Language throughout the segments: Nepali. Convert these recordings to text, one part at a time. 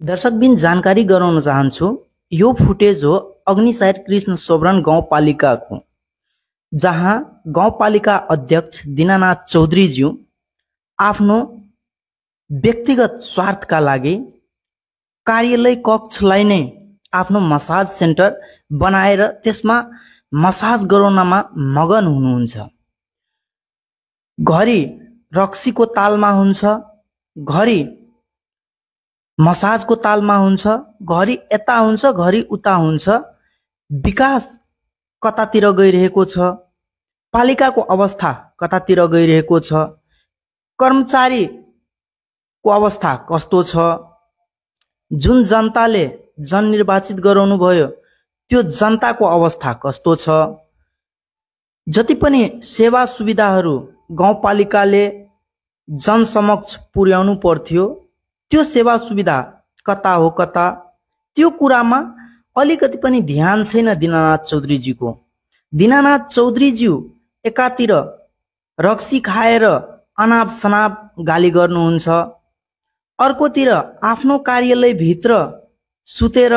दर्शकबिन जानकारी गराउन चाहन्छु। यो फुटेज हो अग्निसायर कृष्ण सोब्रन गाउँपालिकाको, जहाँ गाउँपालिका अध्यक्ष दीनानाथ चौधरीज्यू आफ्नो व्यक्तिगत स्वार्थका लागि कार्यालय कक्षलाई नै आफ्नो मसाज सेन्टर बनाएर त्यसमा मसाज गराउनमा मगन हुनुहुन्छ। घरि रक्सीको तालमा हुन्छ, घरि मसाजको तालमा हुन्छ, घरि यता हुन्छ, घरि उता हुन्छ। विकास कतातिर गइरहेको छ, पालिकाको अवस्था कतातिर गइरहेको छ, कर्मचारीको अवस्था कस्तो छ, जुन जनताले जननिर्वाचित गराउनु भयो त्यो जनताको अवस्था कस्तो छ, जति पनि सेवा सुविधाहरू गाउँपालिकाले जनसमक्ष पुर्याउनु पर्थ्यो त्यो सेवा सुविधा कता हो कता, त्यो कुरामा अलिकति पनि ध्यान छैन दीनानाथ चौधरीजीको। दीनानाथ चौधरीज्यू एकातिर रक्सी खाएर अनाप शनाप गाली गर्नुहुन्छ, अर्कोतिर आफ्नो कार्यालय भित्र सुतेर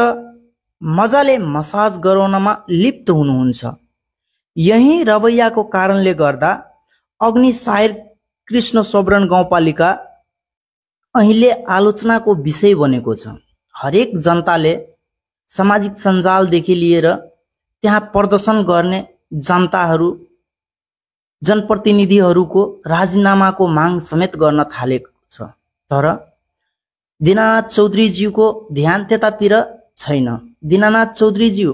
मजाले मसाज गराउनमा लिप्त हुनुहुन्छ। यही रवैयाको कारणले गर्दा अग्निसायर कृष्ण सोब्रन गाउँपालिका अहिले आलोचनाको विषय बनेको छ। हरेक जनताले सामाजिक सञ्जालदेखि लिएर त्यहाँ प्रदर्शन गर्ने जनताहरू, जनप्रतिनिधिहरूको राजीनामाको माग समेत गर्न थालेको छ। तर दीनानाथ चौधरीज्यूको ध्यान त्यतातिर छैन। दीनानाथ चौधरीज्यू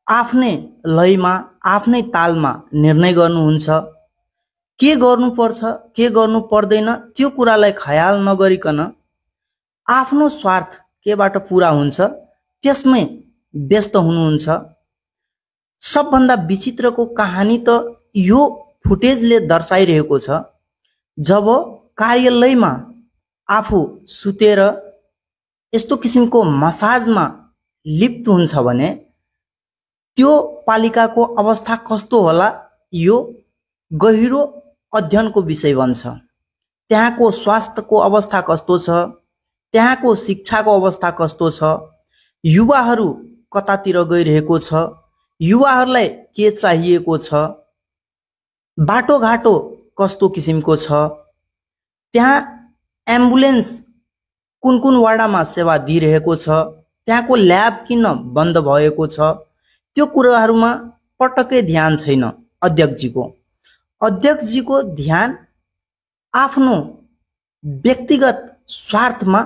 आफ्नै लयमा आफ्नै तालमा निर्णय गर्नुहुन्छ। के गर्नुपर्छ के गर्नु पर्दैन त्यो कुरालाई ख्याल नगरिकन आफ्नो स्वार्थ केबाट पुरा हुन्छ त्यसमै व्यस्त हुनुहुन्छ। सबभन्दा विचित्रको कहानी त यो फुटेजले दर्शाइरहेको छ। जब कार्यालयमा आफू सुतेर यस्तो किसिमको मसाजमा लिप्त हुन्छ भने त्यो पालिकाको अवस्था कस्तो होला यो गहिरो अध्ययनको विषय बन्छ। त्यहाँको स्वास्थ्यको अवस्था कस्तो छ, त्यहाँको शिक्षाको अवस्था कस्तो छ, युवाहरू कतातिर गइरहेको छ, युवाहरूलाई के चाहिएको छ, बाटोघाटो कस्तो किसिमको छ, त्यहाँ एम्बुलेन्स कुन कुन वार्डमा सेवा दिइरहेको छ, त्यहाँको ल्याब किन बन्द भएको छ, त्यो कुराहरूमा पटक्कै ध्यान छैन अध्यक्षजीको। अध्यक्षजीको ध्यान आफ्नो व्यक्तिगत स्वार्थमा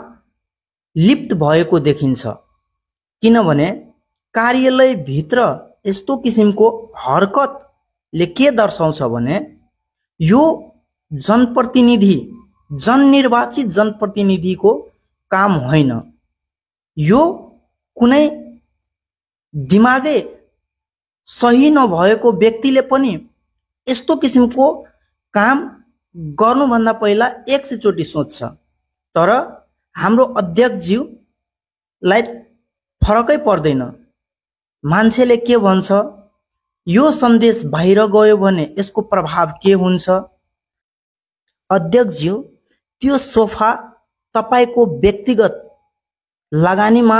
लिप्त भएको देखिन्छ। किनभने कार्यालयभित्र यस्तो किसिमको हरकतले के दर्शाउँछ भने यो जनप्रतिनिधि, जननिर्वाचित जनप्रतिनिधिको काम होइन। यो कुनै दिमागै सही नभएको व्यक्तिले पनि यस्तो किसिमको काम गर्नुभन्दा पहिला 100 चोटि सोच्छ। तर हाम्रो अध्यक्षज्यूलाई फरकै पर्दैन। मान्छेले के भन्छ, यो सन्देश बाहिर गयो भने यसको प्रभाव के हुन्छ। अध्यक्षज्यू त्यो सोफा तपाईको व्यक्तिगत लगानीमा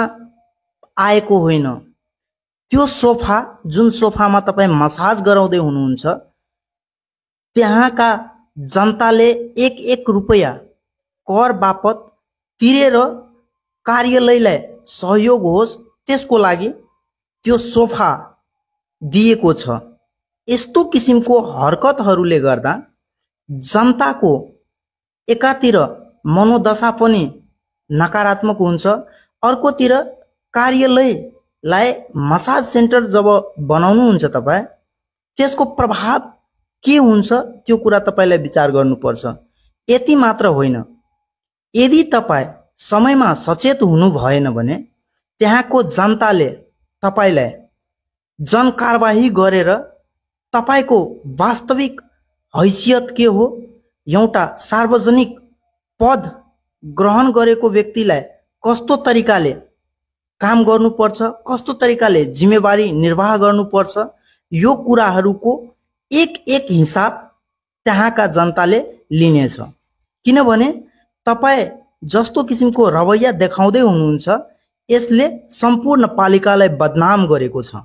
आएको होइन। त्यो सोफा जुन सोफामा तपाईँ मसाज गराउँदै हुनुहुन्छ त्यहाँका जनताले एक एक रुपैयाँ कर बापत तिरेर कार्यालयलाई सहयोग होस् त्यसको लागि त्यो सोफा दिएको छ। यस्तो किसिमको हरकतहरूले गर्दा जनताको एकातिर मनोदशा पनि नकारात्मक हुन्छ, अर्कोतिर कार्यालयलाई मसाज सेन्टर जब बनाउनुहुन्छ तपाईँ त्यसको प्रभाव के हुन्छ त्यो कुरा तपाईलाई विचार गर्नुपर्छ। यति मात्र होइन, यदि तपाईँ समयमा सचेत हुनु भएन भने त्यहाँको जनताले तपाईलाई जनकारबाही गरेर तपाईको वास्तविक हैसियत के हो, एउटा सार्वजनिक पद ग्रहण गरेको व्यक्तिलाई कस्तो तरिकाले काम गर्नुपर्छ, कस्तो तरिकाले जिम्मेवारी निर्वाह गर्नुपर्छ, यो कुराहरूको एक एक हिसाब त्यहाँका जनताले लिनेछ। किनभने तपाईँ जस्तो किसिमको रवैया देखाउँदै हुनुहुन्छ, यसले सम्पूर्ण पालिकालाई बदनाम गरेको छ।